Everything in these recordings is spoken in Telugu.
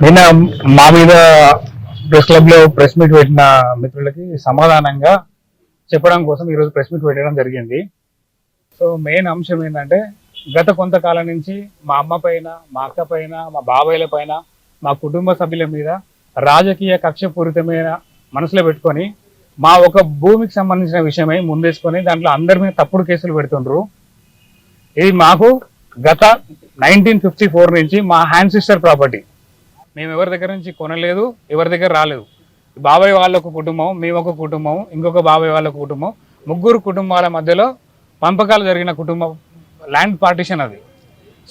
నిన్న మా మీద ప్రెస్ క్లబ్ లో ప్రెస్ మీట్ పెట్టిన మిత్రులకి సమాధానంగా చెప్పడం కోసం ఈరోజు ప్రెస్ మీట్ పెట్టడం జరిగింది. సో మెయిన్ అంశం ఏంటంటే, గత కొంతకాలం నుంచి మా అమ్మ పైన, మా అక్క పైన, మా బాబాయ్ల పైన, మా కుటుంబ సభ్యుల మీద రాజకీయ కక్షపూరితమైన మనసులో పెట్టుకొని మా ఒక భూమికి సంబంధించిన విషయమై ముందేసుకొని దాంట్లో అందరి మీద తప్పుడు కేసులు పెడుతుండ్రు. ఇది మాకు గత 1954 నుంచి మా హ్యాండ్ సిస్టర్ ప్రాపర్టీ. మేము ఎవరి దగ్గర నుంచి కొనలేదు, ఎవరి దగ్గర రాలేదు. బాబాయ్ వాళ్ళ ఒక కుటుంబం, మేము ఒక కుటుంబం, ఇంకొక బాబాయ్ వాళ్ళ కుటుంబం, ముగ్గురు కుటుంబాల మధ్యలో పంపకాలు జరిగిన కుటుంబం ల్యాండ్ పార్టిషన్ అది.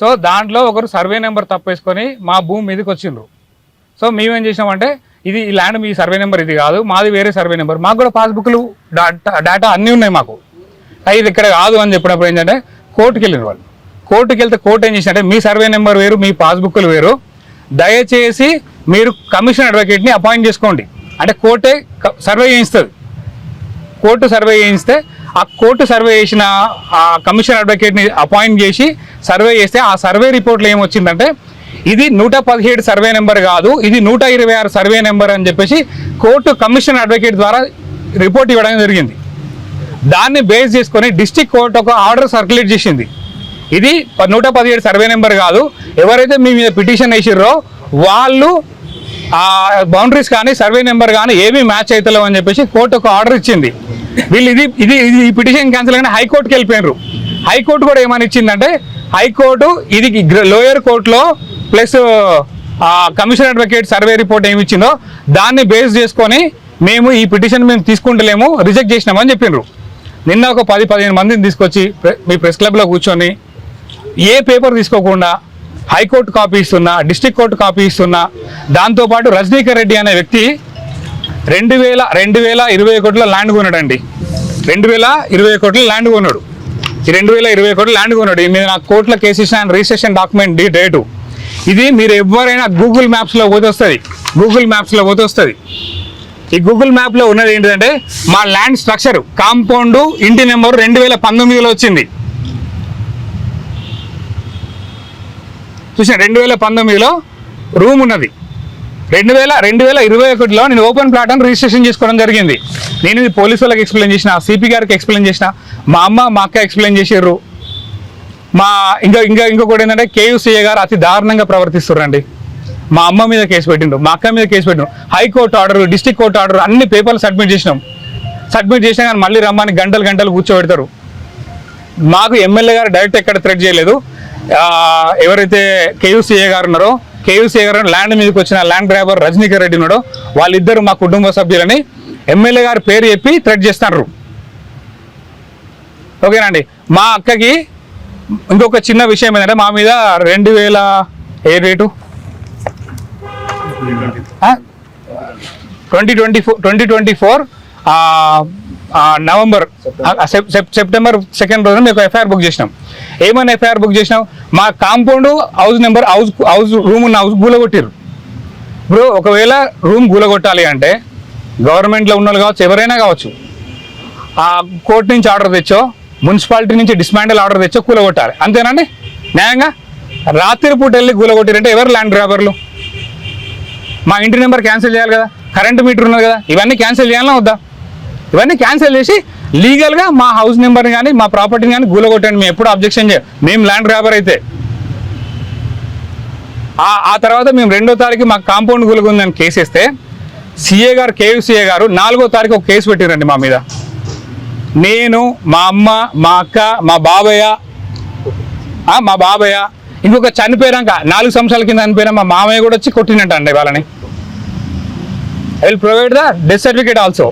సో దాంట్లో ఒకరు సర్వే నెంబర్ తప్పేసుకొని మా భూమి మీదకి వచ్చిండ్రు. సో మేమేం చేసామంటే, ఇది ఈ ల్యాండ్ మీ సర్వే నెంబర్ ఇది కాదు, మాది వేరే సర్వే నెంబర్. మాకు కూడా పాస్బుక్లు డేటా అన్నీ ఉన్నాయి మాకు. ఇది ఇక్కడ కాదు అని చెప్పినప్పుడు ఏంటంటే కోర్టుకి వెళ్ళిన వాళ్ళు. కోర్టుకి వెళ్తే కోర్టు ఏం చేసిందంటే, మీ సర్వే నెంబర్ వేరు, మీ పాస్బుక్లు వేరు, దయచేసి మీరు కమిషన్ అడ్వకేట్ని అపాయింట్ చేసుకోండి అంటే కోర్టే సర్వే చేయిస్తుంది. కోర్టు సర్వే చేయిస్తే ఆ కోర్టు సర్వే చేసిన ఆ కమిషన్ అడ్వకేట్ని అపాయింట్ చేసి సర్వే చేస్తే ఆ సర్వే రిపోర్ట్లో ఏమొచ్చిందంటే, ఇది 117 సర్వే నెంబర్ కాదు, ఇది 126 సర్వే నెంబర్ అని చెప్పేసి కోర్టు కమిషన్ అడ్వకేట్ ద్వారా రిపోర్ట్ ఇవ్వడం జరిగింది. దాన్ని బేస్ చేసుకొని డిస్ట్రిక్ట్ కోర్టు ఒక ఆర్డర్ సర్క్యులేట్ చేసింది. ఇది 117 సర్వే నెంబర్ కాదు, ఎవరైతే మీ మీద పిటిషన్ వేసిర్రో వాళ్ళు ఆ బౌండరీస్ కానీ సర్వే నెంబర్ కానీ ఏమీ మ్యాచ్ అవుతలేవు అని చెప్పేసి కోర్టు ఒక ఆర్డర్ ఇచ్చింది. వీళ్ళు ఈ పిటిషన్ క్యాన్సిల్ అయినా హైకోర్టుకి వెళ్ళిపోయినారు. హైకోర్టు కూడా ఏమని ఇచ్చిందంటే, హైకోర్టు ఇది లోయర్ కోర్టులో plus commission advocate survey report ఏమి ఇచ్చిందో దాన్ని బేస్ చేసుకొని మేము ఈ పిటిషన్ మేము తీసుకుంటలేము, రిజెక్ట్ చేసినామని చెప్పినారు. నిన్న ఒక 10-15 మందిని తీసుకొచ్చి మీ ప్రెస్ క్లబ్లో కూర్చొని ఏ పేపర్ తీసుకోకుండా హైకోర్టు కాపీ ఇస్తున్నా, డిస్ట్రిక్ట్ కోర్టు కాపీ ఇస్తున్నా, దాంతోపాటు రజనీకర్ రెడ్డి అనే వ్యక్తి 2021లో ల్యాండ్ కొన్నాడండి. 2021లో ల్యాండ్ కొన్నాడు. ఈ 2021 ల్యాండ్ కొన్నాడు. ఇది నాకు కోర్టులో కేసు ఇచ్చిన రిజిస్ట్రేషన్ డాక్యుమెంట్ డేటు. ఇది మీరు ఎవరైనా గూగుల్ మ్యాప్స్లో పోతే వస్తుంది. ఈ గూగుల్ మ్యాప్లో ఉన్నది ఏంటంటే, మా ల్యాండ్ స్ట్రక్చర్ కాంపౌండ్ ఇంటి నెంబరు 2019లో వచ్చింది. చూసిన 2019లో రూమ్ ఉన్నది. 2021లో నేను ఓపెన్ ప్లాట్ అని రిజిస్ట్రేషన్ చేసుకోవడం జరిగింది. నేను ఇది పోలీసు వాళ్ళకి ఎక్స్ప్లెయిన్ చేసిన, సిపి గారికి ఎక్స్ప్లెయిన్ చేసిన, మా అమ్మ మా అక్క ఎక్స్ప్లెయిన్ చేసారు. ఇంకొకటి ఏంటంటే, కేయూసీఏ గారు అతి దారుణంగా ప్రవర్తిస్తున్నారండి. మా అమ్మ మీద కేసు పెట్టిండ్రు, మా అక్క మీద కేసు పెట్టిండ్రు. High court order, district court order అన్ని పేపర్లు సబ్మిట్ చేసినా కానీ మళ్ళీ రమ్మని గంటలు కూర్చోబెడతారు. మాకు ఎమ్మెల్యే గారు డైరెక్ట్ ఎక్కడ థ్రెట్ చేయలేదు. ఎవరైతే కేయూసీఏ గారు ఉన్నారో, కేయూసీఏ గారు ల్యాండ్ మీదకి వచ్చిన ల్యాండ్ గ్రాబర్ రజనీకర్ రెడ్డి ఉన్నాడో, వాళ్ళిద్దరు మా కుటుంబ సభ్యులని ఎమ్మెల్యే గారి పేరు చెప్పి థ్రెట్ చేస్తున్నారు. ఓకేనండి. మా అక్కకి ఇంకొక చిన్న విషయం ఏంటంటే, మా మీద 2024 నవంబర్ సెప్టెంబర్ 2 రోజున మేము ఎఫ్ఐఆర్ బుక్ చేసినాం. ఏమైనా ఎఫ్ఐఆర్ బుక్ చేసినాం, మా compound house number house room ఉన్న హౌస్ గూలగొట్టారు. ఇప్పుడు ఒకవేళ రూమ్ గూలగొట్టాలి అంటే గవర్నమెంట్లో ఉన్న వాళ్ళు కావచ్చు, ఎవరైనా కావచ్చు, ఆ కోర్టు నుంచి ఆర్డర్ తెచ్చో, మున్సిపాలిటీ నుంచి డిస్మాండల్ ఆర్డర్ తెచ్చో కూలగొట్టాలి. అంతేనండి న్యాయంగా? రాత్రిపూట వెళ్ళి కూలగొట్టారంటే ఎవరు ల్యాండ్ గ్రాబర్లు? మా ఇంటి నెంబర్ క్యాన్సిల్ చేయాలి కదా, కరెంటు మీటర్ ఉన్నది కదా, ఇవన్నీ క్యాన్సిల్ చేయాలన్నా వద్దా? ఇవన్నీ క్యాన్సిల్ చేసి లీగల్గా మా హౌస్ నెంబర్ని కానీ మా ప్రాపర్టీని కానీ గూలగొట్టండి. మేము ఎప్పుడు అబ్జెక్షన్ చేయం, మేము ల్యాండ్ గ్రాబర్ అయితే. ఆ తర్వాత మేము 2వ తారీఖు మా కాంపౌండ్ గూలగుందని కేసు వేస్తే సిఏ గారు, కేయూసీఏ గారు 4వ తారీఖు ఒక కేసు పెట్టారండి మా మీద. నేను, మా అమ్మ, మా అక్క, మా బాబయ్య ఇంకొక చనిపోయాక 4 సంవత్సరాల కింద చనిపోయిన మా మామయ్య కూడా వచ్చి కొట్టినట్టు అండి వాళ్ళని. I will provide the death certificate also.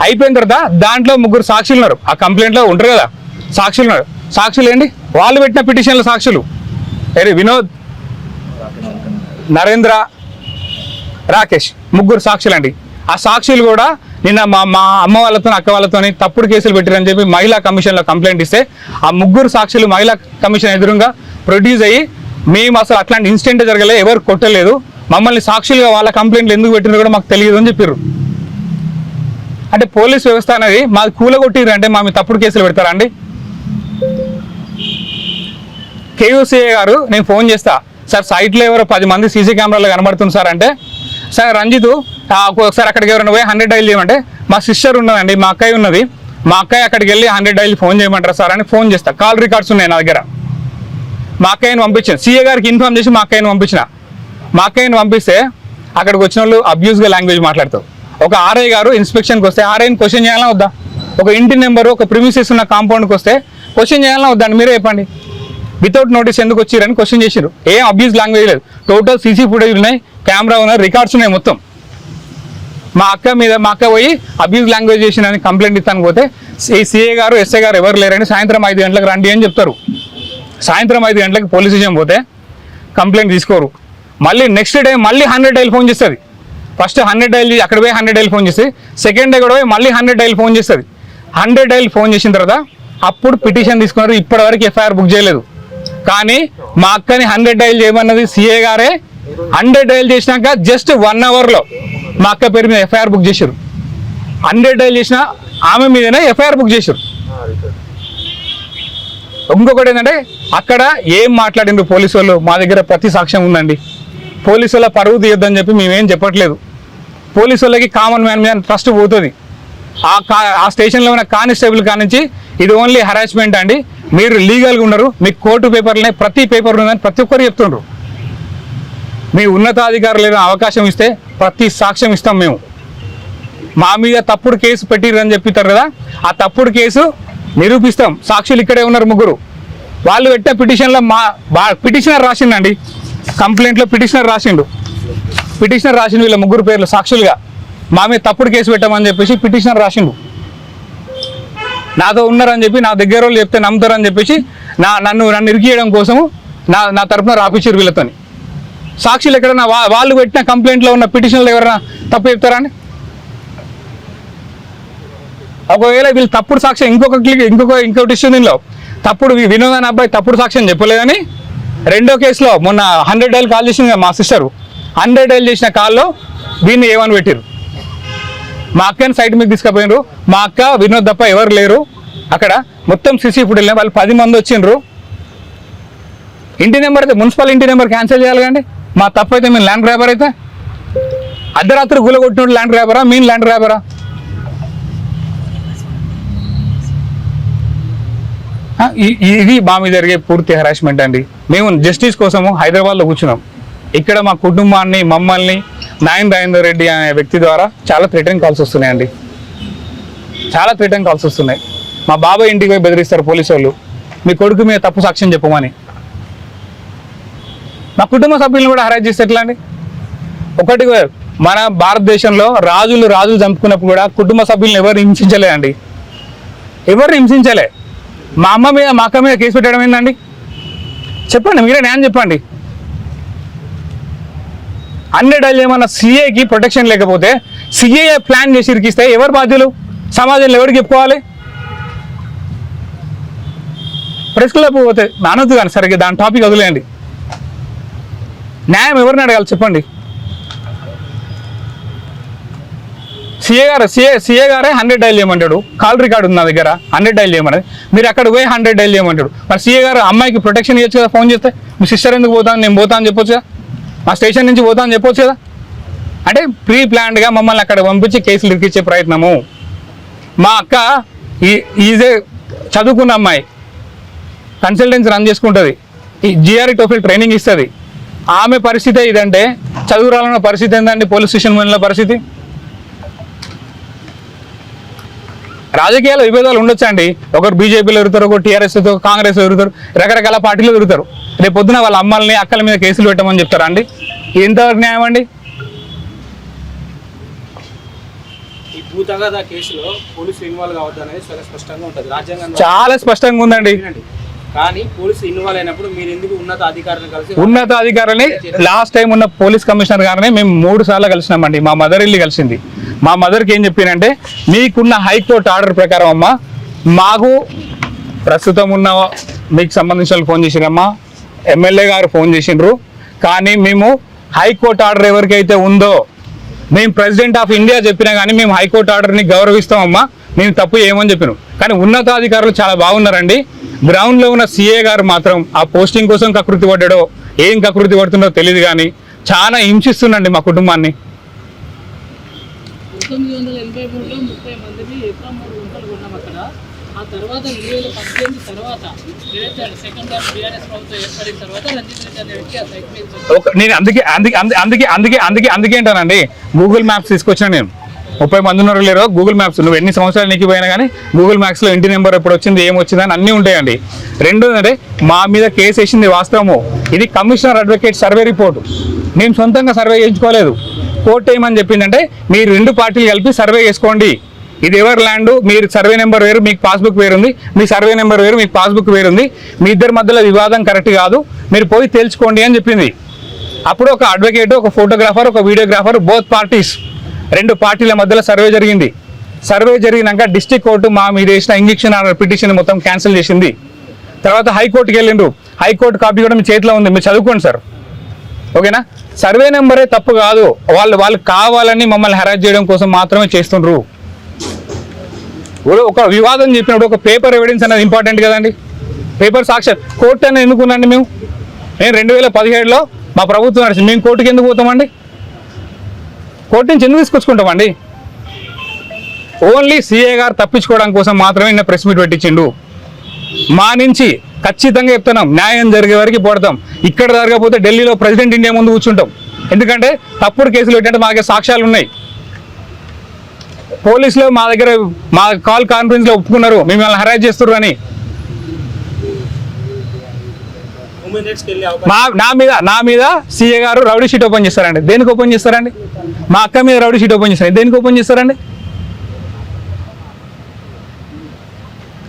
అయిపోయిన తర్వాత దాంట్లో 3 సాక్షులు ఉన్నారు. ఆ కంప్లైంట్లో ఉంటారు కదా, సాక్షులు ఉన్నారు. సాక్షులు ఏంటి? వాళ్ళు పెట్టిన పిటిషన్ల సాక్షులు. వినోద్, నరేంద్ర, రాకేష్, 3 సాక్షులు అండి. ఆ సాక్షులు కూడా నిన్న మా అమ్మ వాళ్ళతో, అక్క వాళ్ళతో తప్పుడు కేసులు పెట్టారని చెప్పి మహిళా కమిషన్లో కంప్లైంట్ ఇస్తే ఆ 3 సాక్షులు మహిళా కమిషన్ ఎదురుగా ప్రొడ్యూస్ అయ్యి, మేము అసలు అట్లాంటి ఇన్సిడెంట్ జరగలేదు, ఎవరు కొట్టలేదు, మమ్మల్ని సాక్షులుగా వాళ్ళ కంప్లైంట్లు ఎందుకు పెట్టినారో కూడా మాకు తెలియదు అని చెప్పారు. అంటే పోలీస్ వ్యవస్థ అనేది మాది కూలగొట్టిరు అంటే మా మీద తప్పుడు కేసులు పెడతారా అండి? కేయూసీఏ గారు నేను ఫోన్ చేస్తా, సార్ సైట్లో ఎవరో 10 మంది సీసీ కెమెరాలో కనబడుతుంది సార్ అంటే, సార్ రంజిత్ ఒకసారి అక్కడికి ఎవరైనా పోయి 100 డైల్ చేయమంటే, మా సిస్టర్ ఉన్నదండి, మా అక్కయ్య ఉన్నది, మా అక్కయ్య అక్కడికి వెళ్ళి 100 డైల్ ఫోన్ చేయమంటారా సార్ అని ఫోన్ చేస్తా. కాల్ రికార్డ్స్ ఉన్నాయి నా దగ్గర. మా అక్కయ్యని పంపించాను, సీఏ గారికి ఇన్ఫార్మ్ చేసి మా అక్కయ్యని పంపించిన. మా అక్కయ్యని పంపిస్తే అక్కడికి వచ్చిన వాళ్ళు అబ్యూస్గా లాంగ్వేజ్ మాట్లాడతారు. ఒక ఆర్ఐ గారు ఇన్స్పెక్షన్కి వస్తే ఆర్ఐని క్వశ్చన్ చేయాలా వద్దా? ఒక ఇంటి నెంబరు, ఒక ప్రిమిసెస్ ఉన్న కాంపౌండ్కి వస్తే క్వశ్చన్ చేయాలా వద్దా అని మీరే చెప్పండి. వితౌట్ నోటీస్ ఎందుకు వచ్చిరని క్వశ్చన్ చేసిరు. ఏం అబ్యూస్ లాంగ్వేజ్ లేదు. టోటల్ సీసీ ఫుటేజ్ ఉన్నాయి, కెమెరా ఉన్నాయి, రికార్డ్స్ ఉన్నాయి మొత్తం. మా అక్క పోయి అబ్యూస్ లాంగ్వేజ్ చేసినని కంప్లైంట్ ఇస్తాను పోతే ఈ సిఏ గారు ఎస్ఐ గారు ఎవరు లేరని సాయంత్రం 5 గంటలకు రండి అని చెప్తారు. సాయంత్రం 5 గంటలకు పోలీస్ స్టేషన్ పోతే కంప్లైంట్ తీసుకోరు. మళ్ళీ నెక్స్ట్ డే మళ్ళీ 100 డైల్ ఫోన్ చేస్తుంది. ఫస్ట్ 100 డైల్ అక్కడ పోయి 100 డైల్ ఫోన్ చేసి సెకండ్ డే కూడా పోయి మళ్ళీ 100 డైల్ ఫోన్ చేస్తుంది. 100 డైల్ ఫోన్ చేసిన తర్వాత అప్పుడు పిటిషన్ తీసుకున్నారు. ఇప్పటివరకు ఎఫ్ఐఆర్ బుక్ చేయలేదు. కానీ మా అక్కని 100 డైల్ చేయమన్నది సిఏ గారే. 100 డైల్ చేసినాక జస్ట్ 1 అవర్లో మా అక్క పేరు మీద ఎఫ్ఐఆర్ బుక్ చేశారు. 100 డైల్ చేసిన ఆమె మీదనే ఎఫ్ఐఆర్ బుక్ చేశారు. ఇంకొకటి ఏంటంటే అక్కడ ఏం మాట్లాడిండ్రు పోలీసు వాళ్ళు, మా దగ్గర ప్రతి సాక్ష్యం ఉందండి. పోలీసు వాళ్ళ పరువు తీయొద్దని చెప్పి మేమేం చెప్పట్లేదు. పోలీసు వాళ్ళకి కామన్ మ్యాన్ మీద ట్రస్ట్ పోతుంది. ఆ స్టేషన్లో ఉన్న కానిస్టేబుల్ కానించి ఇది ఓన్లీ హరాస్మెంట్ అండి, మీరు లీగల్గా ఉన్నారు, మీకు కోర్టు పేపర్లనే ప్రతి పేపర్ ఉందని ప్రతి ఒక్కరు చెప్తుండ్రు. మీ ఉన్నతాధికారులు అవకాశం ఇస్తే ప్రతి సాక్ష్యం ఇస్తాం మేము. మా మీద తప్పుడు కేసు పెట్టిరని చెప్తారు కదా, ఆ తప్పుడు కేసు నిరూపిస్తాం. సాక్షులు ఇక్కడే ఉన్నారు 3. వాళ్ళు పెట్టిన పిటిషన్లో పిటిషనర్ రాసిండండి, కంప్లైంట్లో పిటిషనర్ రాసిండు. పిటిషనర్ రాసిండు వీళ్ళ 3 పేర్లు సాక్షులుగా. మా మీద తప్పుడు కేసు పెట్టామని చెప్పేసి పిటిషనర్ రాసిండు. నాతో ఉన్నారని చెప్పి నా దగ్గర వాళ్ళు చెప్తే నమ్ముతారని చెప్పేసి నన్ను ఇరికియడం కోసము నా తరఫున రాపించారు వీళ్ళతోని. సాక్షులు ఎక్కడన్నా వాళ్ళు పెట్టిన కంప్లైంట్లో ఉన్న పిటిషన్లు ఎవరైనా తప్పు చెప్తారా అండి? ఒకవేళ వీళ్ళు తప్పుడు సాక్ష్యం ఇంకొకటి ఇష్యూ దీనిలో తప్పుడు వినోద్ అనే అబ్బాయి తప్పుడు సాక్ష్యం చెప్పలేదని రెండో కేసులో మొన్న 100 డైల్ కాల్ చేసింది మా సిస్టరు. 100 డైల్ చేసిన కాల్లో వీడిని ఏమని పెట్టిరు. మా అక్కని సైట్ మీద తీసుకుపోయినారు. మా అక్క వినోద్ తప్ప ఎవరు లేరు అక్కడ. మొత్తం సీసీ ఫుటేజ్ వాళ్ళు 10 మంది వచ్చిండ్రు. ఇంటి నెంబర్ అయితే మున్సిపల్ ఇంటి నెంబర్ క్యాన్సిల్ చేయాలి కండి. మా తప్పు అయితే మేము ల్యాండ్ గ్రాబర్ అయితే అర్ధరాత్రి గుల కొట్టినోడు ల్యాండ్ గ్రాబరా, మేము ల్యాండ్ గ్రాబరా? ఇది మా మీద జరిగే పూర్తి హరాస్మెంట్ అండి. మేము జస్టిస్ కోసము హైదరాబాద్లో కూర్చున్నాం. ఇక్కడ మా కుటుంబాన్ని, మమ్మల్ని నాయన్ రాజేందర్ రెడ్డి అనే వ్యక్తి ద్వారా చాలా థ్రెటనింగ్ కాల్స్ వస్తున్నాయండి. చాలా థ్రెటనింగ్ కాల్స్ వస్తున్నాయి. మా బాబాయ్ ఇంటికి పోయి బెదిరిస్తారు పోలీసు వాళ్ళు, మీ కొడుకు మీద తప్పు సాక్ష్యం చెప్పమని. మా కుటుంబ సభ్యులను కూడా హరాస్ చేస్తే ఎట్లా అండి? ఒకటి మన భారతదేశంలో రాజులు చంపుకున్నప్పుడు కూడా కుటుంబ సభ్యులను ఎవరు హింసించలే అండి, ఎవరు హింసించలే. మా అక్క మీద కేసు పెట్టడం ఏందండి? చెప్పండి, మీరే న్యాయం చెప్పండి. 100 డైల్ ఏమన్నా సిఏకి ప్రొటెక్షన్ లేకపోతే సిఏ ప్లాన్ చేసి ఇరికిస్తే ఎవరు బాధ్యులు? సమాజంలో ఎవరికి చెప్పుకోవాలి? ప్రెస్ క్లబ్ పోతే అనొద్దు కానీ సరిగ్గా దాని టాపిక్ వదిలేయండి. న్యాయం ఎవరిని అడగాలి చెప్పండి? సిఏ గారే 100 డైల్ చేయమంటాడు. కాల్ రికార్డు ఉంది నా దగ్గర, 100 డైల్ చేయమని. మీరు అక్కడ పోయి 100 డైల్ చేయమంటాడు. మరి సిఏ గారు అమ్మాయికి ప్రొటెక్షన్ ఇవ్వచ్చు కదా. ఫోన్ చేస్తే మీ సిస్టర్ ఎందుకు పోతాను, నేను పోతా అని చెప్పొచ్చు కదా, మా స్టేషన్ నుంచి పోతా అని చెప్పొచ్చు కదా. అంటే ప్రీ ప్లాన్డ్గా మమ్మల్ని అక్కడ పంపించి కేసులు ఇరికించే ప్రయత్నము. మా అక్క ఈజే చదువుకున్న అమ్మాయి, కన్సల్టెన్సీ రన్ చేసుకుంటుంది, ఈ జిఆర్ఈ టోఫిల్ ట్రైనింగ్ ఇస్తుంది. ఆమె పరిస్థితి ఇదంటే చదువు రాలన్న పరిస్థితి ఏంటండి? పోలీస్ స్టేషన్ వెళ్ళిన పరిస్థితి. రాజకీయాల విభేదాలు ఉండొచ్చండి. ఒకరు బీజేపీలో ఎరుగుతారు, ఒకరు టీఆర్ఎస్, కాంగ్రెస్ ఎరుగుతారు, రకరకాల పార్టీలు ఎరుగుతారు. రేపు పొద్దున వాళ్ళ అమ్మల్ని అక్కల మీద కేసులు పెట్టమని చెప్తారా అండి? ఎంతవరకు న్యాయం అండి? చాలా స్పష్టంగా ఉందండి. కానీ పోలీసు ఇన్వాల్వ్ అయినప్పుడు మీరు ఎందుకు ఉన్నత అధికారులని లాస్ట్ టైం ఉన్న పోలీస్ కమిషనర్ గారిని మేము 3 సార్లు కలిసినామండి. మా మదర్ ఇల్లు కలిసింది. మా మదర్కి ఏం చెప్పినంటే, మీకున్న హైకోర్టు ఆర్డర్ ప్రకారం అమ్మా, మాకు ప్రస్తుతం ఉన్న మీకు సంబంధించిన ఫోన్ చేసిరమ్మా, ఎమ్మెల్యే గారు ఫోన్ చేసిండ్రు, కానీ మేము హైకోర్టు ఆర్డర్ ఎవరికైతే ఉందో, మేము ప్రెసిడెంట్ ఆఫ్ ఇండియా చెప్పినా కానీ మేము హైకోర్టు ఆర్డర్ని గౌరవిస్తామమ్మా, మేము తప్పు ఏమని చెప్పినాం. కానీ ఉన్నతాధికారులు చాలా బాగున్నారండి. గ్రౌండ్లో ఉన్న సిఏ గారు మాత్రం ఆ పోస్టింగ్ కోసం కకృతి పడ్డాడో ఏం కకృతి పడుతుందో తెలియదు కానీ చాలా హింసిస్తుండండి మా కుటుంబాన్ని. 1983లో 30 మందిని 3 గుంటలు కొన్నాం అక్కడ. ఆ తర్వాత 2018 తర్వాత ఏదైతే సెకండ్ టైం టీఆర్ఎస్ ప్రభుత్వం ఏర్పడిన తర్వాత రంజిత్ రెడ్డి అనే వ్యక్తి ఆ సైట్ మీద నేను అందుకే అంటానండి, గూగుల్ మ్యాప్స్ తీసుకొచ్చిన నేను 30 మంది ఉన్నారు లేరో గూగుల్ మ్యాప్స్ నువ్వు ఎన్ని సంవత్సరాలు నీకు పోయినా కానీ గూగుల్ మ్యాప్స్లో ఇంటి నెంబర్ ఎప్పుడు వచ్చింది ఏం వచ్చింది అని అన్నీ ఉంటాయండి. రెండోదంటే మా మీద కేసు వేసింది వాస్తవము, ఇది కమిషనర్ అడ్వకేట్ సర్వే రిపోర్టు, మేము సొంతంగా సర్వే చేయించుకోలేదు. కోర్టు ఏమని చెప్పిందంటే మీరు 2 పార్టీలు కలిపి సర్వే చేసుకోండి, ఇది ఎవరి ల్యాండ్, మీరు సర్వే నెంబర్ వేరు మీకు పాస్బుక్ వేరుంది, మీ సర్వే నెంబర్ వేరు మీకు పాస్బుక్ వేరుంది, మీ ఇద్దరి మధ్యలో వివాదం కరెక్ట్ కాదు, మీరు పోయి తేల్చుకోండి అని చెప్పింది. అప్పుడు ఒక అడ్వకేట్, ఒక ఫోటోగ్రాఫర్, ఒక వీడియోగ్రాఫర్, బోత్ పార్టీస్ 2 పార్టీల మధ్యలో సర్వే జరిగింది. సర్వే జరిగినాక డిస్ట్రిక్ట్ కోర్టు మా మీద వేసిన ఇంజక్షన్ ఆర్డర్ పిటిషన్ మొత్తం క్యాన్సిల్ చేసింది. తర్వాత హైకోర్టుకి వెళ్ళిండ్రు, హైకోర్టు కాపీ కూడా మీ చేతిలో ఉంది, మీరు చదువుకోండి సార్, ఓకేనా. సర్వే నెంబరే తప్పు కాదు, వాళ్ళు కావాలని మమ్మల్ని హెరాస్ చేయడం కోసం మాత్రమే చేస్తుండ్రు. ఒక వివాదం చెప్పినప్పుడు ఒక పేపర్ ఎవిడెన్స్ అనేది ఇంపార్టెంట్ కదండి, పేపర్ సాక్ష్యం. కోర్టు అని ఎందుకున్నాండి నేను 2017లో మా ప్రభుత్వం నడిచింది, మేము కోర్టుకి ఎందుకు పోతామండి, కోర్టు నుంచి ఎందుకు తీసుకొచ్చుకుంటామండి. ఓన్లీ సీఏ గారు తప్పించుకోవడం కోసం మాత్రమే నిన్న ప్రెస్ మీట్ పెట్టించిండు. మా నుంచి ఖచ్చితంగా చెప్తున్నాం, న్యాయం జరిగే వరకు పోడతాం. ఇక్కడ జరగకపోతే ఢిల్లీలో ప్రెసిడెంట్ ఇండియా ముందు కూర్చుంటాం. ఎందుకంటే తప్పుడు కేసులు ఏంటంటే మా దగ్గర సాక్ష్యాలు ఉన్నాయి. పోలీసులు మా దగ్గర మా కాల్ కాన్ఫరెన్స్లో ఒప్పుకున్నారు మిమ్మల్ని హరాజ్ చేస్తున్నారు అని. నా మీద సీఏ గారు రౌడీ షీట్ ఓపెన్ చేస్తారండి. దేనికి ఓపెన్ చేస్తారండి? మా అక్క మీద రౌడీ షీట్ ఓపెన్ చేస్తారు, దేనికి ఓపెన్ చేస్తారండి?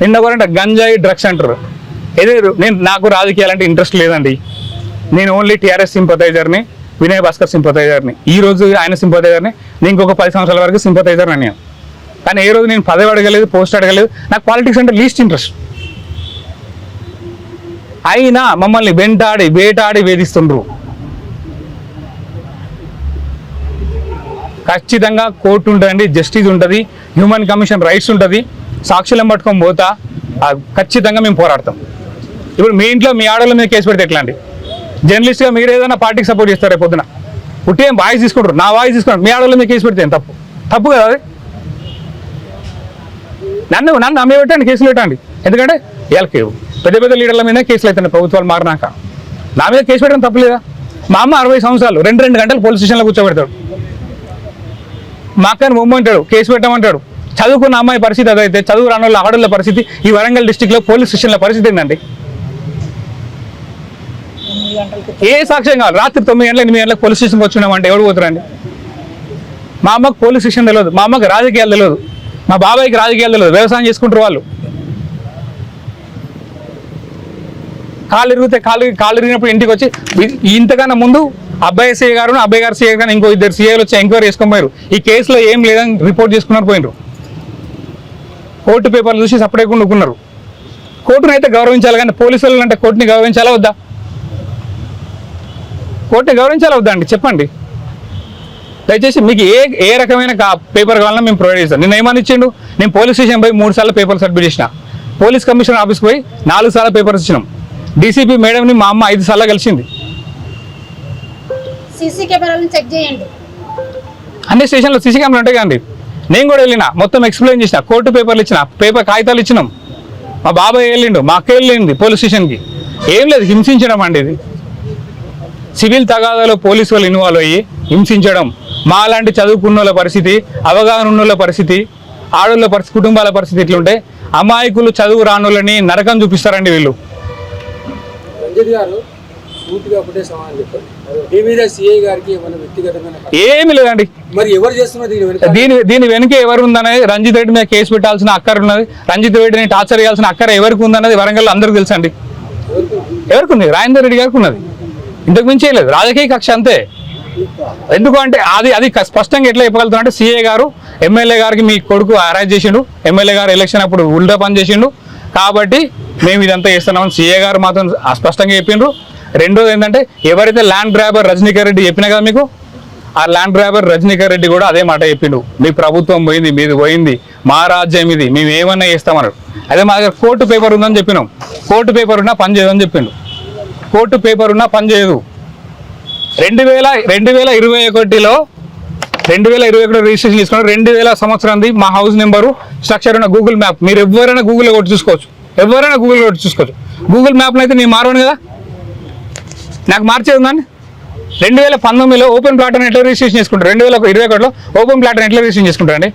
నిన్న కూడా గంజాయి డ్రగ్స్ అంటారు. నాకు రాజకీయాలంటే ఇంట్రెస్ట్ లేదండి. నేను ఓన్లీ టీఆర్ఎస్ సింపథైజర్ని, వినయ్ భాస్కర్ సింపథైజర్ని. ఈ రోజు ఆయన సింపథైజర్ని, నేను ఇంకొక 10 సంవత్సరాల వరకు సింపథైజర్ అని. కానీ ఏ రోజు నేను పదవి అడగలేదు, పోస్ట్ అడగలేదు. నాకు పాలిటిక్స్ అంటే లీస్ట్ ఇంట్రెస్ట్. అయినా మమ్మల్ని వేటాడి వేధిస్తుండ్రు. ఖచ్చితంగా కోర్టు ఉంటుందండి, జస్టిస్ ఉంటుంది, హ్యూమన్ కమిషన్ రైట్స్ ఉంటుంది. సాక్షులను పట్టుకొని పోతా ఖచ్చితంగా మేము పోరాడతాం. ఇప్పుడు మీ ఇంట్లో మీ ఆడవాళ్ళ మీద కేసు పెడితే ఎట్లా అండి? జర్నలిస్ట్గా మీరు ఏదైనా పార్టీకి సపోర్ట్ చేస్తారు, రేపు పొద్దున పుట్టే వాయిస్ తీసుకుంటారు, నా వాయిస్ తీసుకుంటారు, మీ ఆడవాళ్ళ మీద కేసు పెడితే తప్పు కదా అది? నన్ను అమ్మే పెట్టండి, కేసులు పెట్టండి. ఎందుకంటే వీళ్ళకి పెద్ద లీడర్ల మీద కేసులు అవుతున్నాయి ప్రభుత్వాలు మారినాక. నా మీద కేసు పెట్టడం తప్పలేదా? మా అమ్మ 60 సంవత్సరాలు 2 గంటలు పోలీస్ స్టేషన్లో కూర్చోబెడతాడు. మా అక్కని మొమ్మంటాడు, కేసు పెట్టమంటాడు. చదువుకున్న అమ్మాయి పరిస్థితి అదైతే చదువు రాని వాళ్ళ ఆడళ్ళ పరిస్థితి ఈ వరంగల్ డిస్టిక్లో పోలీస్ స్టేషన్ల పరిస్థితి ఏంటండి? ఏ సాక్ష్యం కావాలి? రాత్రి 9 గంటల 8 గంటలకు పోలీస్ స్టేషన్కి వచ్చినామంటే ఎవరు పోతారండి? మా అమ్మకు పోలీస్ స్టేషన్ తెలియదు, మా అమ్మకి రాజకీయాలు తెలియదు, మా బాబాయ్కి రాజకీయాలు తెలియదు, వ్యవసాయం చేసుకుంటారు వాళ్ళు. కాళ్ళు ఇరిగినప్పుడు ఇంటికి వచ్చి ఇంతకన్నా ముందు అబ్బాయి సీఏ గారు సీఏ గారు ఇంకో 2 సీఏలు వచ్చి ఎంక్వైరీ చేసుకొని పోయారు. ఈ కేసులో ఏం లేదని రిపోర్ట్ చేసుకున్నారు, పోయినారు. కోర్టు పేపర్లు చూసి సపరేట్గా ఉండుకున్నారు. కోర్టును అయితే గౌరవించాలి, కానీ పోలీసులు అంటే కోర్టుని గౌరవించాలా వద్దా? కోర్టుని గౌరవించాలా వద్దా అండి? చెప్పండి దయచేసి. మీకు ఏ రకమైన పేపర్ కావాలన్నా మేము ప్రొవైడ్ చేస్తాం. నేను ఏమని ఇచ్చిండు? నేను పోలీస్ స్టేషన్ పోయి 3 సార్లు పేపర్ సబ్మిట్ చేసిన, పోలీస్ కమిషనర్ ఆఫీస్కి పోయి 4 సార్లు పేపర్స్ ఇచ్చినాం. డీసీపీ మేడంని మా అమ్మ 5 సార్లు కలిసింది. సీసీ కెమెరాలను చెక్ చేయండి. అన్ని స్టేషన్లో సీసీ కెమెరా ఉంటాయి కదండి. నేను కూడా వెళ్ళిన, మొత్తం ఎక్స్ప్లెయిన్ చేసిన, కోర్టు పేపర్లు ఇచ్చిన, పేపర్ కాగితాలు ఇచ్చినాం. మా బాబాయ్ వెళ్ళిండు, మా అక్క వెళ్ళింది పోలీస్ స్టేషన్కి. ఏం లేదు, హింసించడం అండి ఇది. సివిల్ తగాదాలో పోలీసు వాళ్ళు ఇన్వాల్వ్ అయ్యి హింసించడం. మా లాంటి చదువుకున్న వాళ్ళ పరిస్థితి, అవగాహన ఉన్న వాళ్ళ పరిస్థితి, ఆడోళ్ళ పరిస్థితి, కుటుంబాల పరిస్థితి ఇట్లుంటే అమాయకులు చదువు రానులని నరకం చూపిస్తారండి వీళ్ళు. రంజిత్ గారు సూటిగా ఒకటే సమాధానం చెప్పారు. మీ మీద సీఐ గారికి ఏమైనా వ్యక్తిగతమైన ఏమి లేదండి. మరి ఎవరు చేస్తున్నారు దీని వెనుక ఎవరు ఉందనేది, రంజిత్ రెడ్డి మీద కేసు పెట్టాల్సిన అక్కర ఉన్నది, రంజిత్ రెడ్డిని టార్చర్ చేయాల్సిన అక్కర ఎవరికి ఉందన్నది వరంగల్ అందరికీ తెలుసండి. ఎవరికి ఉంది? రాజేందర్ రెడ్డి గారికి ఉన్నది. ఇంతకు మించి లేదు, రాజకీయ కక్ష అంతే. ఎందుకు అంటే అది స్పష్టంగా ఎట్లా చెప్పగలుగుతున్నా అంటే, సీఏ గారు ఎమ్మెల్యే గారికి మీ కొడుకు అరెస్ట్ చేసిండు, ఎమ్మెల్యే గారు ఎలక్షన్ అప్పుడు ఉల్టా పని చేసిండు, కాబట్టి మేము ఇదంతా చేస్తున్నామని సీఏ గారు మాత్రం స్పష్టంగా చెప్పిండ్రు. రెండోది ఏంటంటే, ఎవరైతే ల్యాండ్ గ్రాబర్ రజనీకర్ రెడ్డి చెప్పినా కదా మీకు, ఆ ల్యాండ్ గ్రాబర్ రజనీకర్ రెడ్డి కూడా అదే మాట చెప్పిండు. మీ ప్రభుత్వం పోయింది, మీది పోయింది, మా రాజ్యం ఇది, మేము ఏమన్నా చేస్తామన్నాడు. అదే మా దగ్గర కోర్టు పేపర్ ఉందని చెప్పినాం, కోర్టు పేపర్ ఉన్నా పని చేయదని చెప్పిండు. కోర్టు పేపర్ ఉన్నా పనిచేయదు. 2021లో 2021 రిజిస్ట్రేషన్ తీసుకున్నాం. 2000 సంవత్సరంది మా హౌస్ నెంబరు స్ట్రక్చర్ ఉన్న గూగుల్ మ్యాప్ మీరు ఎవరైనా గూగుల్లో కొట్టి చూసుకోవచ్చు. గూగుల్ మ్యాప్లో అయితే నేను మారను కదా, నాకు మార్చేది ఉందండి. 2019లో ఓపెన్ ప్లాట్ అని ఎట్లా రిజిస్ట్రేషన్ చేసుకుంటారు, 2021లో ఓపెన్ ప్లాట్ అని ఎట్లా రిజిస్ట్రేషన్ చేసుకుంటారండి.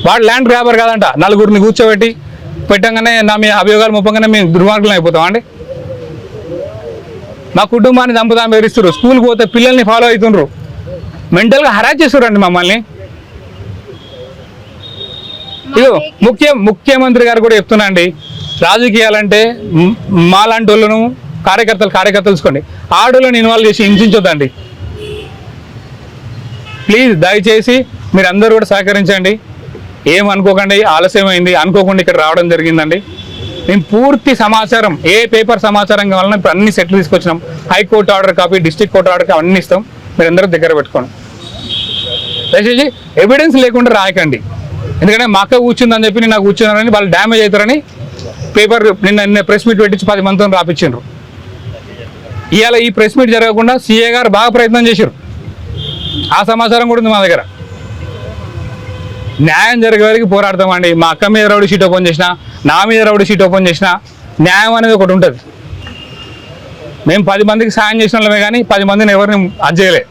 వాడు ల్యాండ్ గ్రాబర్ కాదంట. నలుగురిని కూర్చోబెట్టి పెట్టంగానే నా మీ అభియోగాలు ముప్పంగానే మేము దుర్మార్గులు అయిపోతాం అండి. మా కుటుంబాన్ని చంపుతాం బెదిరిస్తారు. స్కూల్కి పోతే పిల్లల్ని ఫాలో అవుతుండ్రు, మెంటల్గా హరాస్ చేస్తారండి మమ్మల్ని. ఇదో ముఖ్యమంత్రి గారు కూడా చెప్తున్నా అండి, రాజకీయాలంటే మాలాంటి వాళ్ళను కార్యకర్తలు తీసుకోండి, ఆడోళ్ళని ఇన్వాల్వ్ చేసి హింసించొద్దండి ప్లీజ్. దయచేసి మీరు అందరూ కూడా సహకరించండి, ఏమనుకోకండి. ఆలస్యమైంది అనుకోకుండా ఇక్కడ రావడం జరిగిందండి. నేను పూర్తి సమాచారం, ఏ పేపర్ సమాచారం కావాలన్నా ఇప్పుడు అన్ని సెట్లు తీసుకొచ్చినాం. High court order copy, district court order copy అన్ని ఇస్తాం, మీరు అందరూ దగ్గర పెట్టుకోండి. దయచేసి ఎవిడెన్స్ లేకుండా రాయకండి, ఎందుకంటే మా అక్క కూర్చుందని చెప్పి నేను కూర్చున్నానని వాళ్ళు డ్యామేజ్ అవుతారని పేపర్ నిన్న ప్రెస్ మీట్ పెట్టించి 10 మందితో రాపించారు. ఇవాళ ఈ ప్రెస్ మీట్ జరగకుండా సీఏ గారు బాగా ప్రయత్నం చేశారు, ఆ సమాచారం కూడా ఉంది మా దగ్గర. న్యాయం జరిగే వరకు పోరాడతామండి. మా అక్క మీద రౌడీ షీట్ ఓపెన్ చేసినా, నా మీద రౌడీ షీట్ ఓపెన్ చేసినా న్యాయం అనేది ఒకటి ఉంటుంది. మేము 10 మందికి సాయం చేసిన వాళ్ళమే కానీ 10 మందిని ఎవరిని అది చేయలే.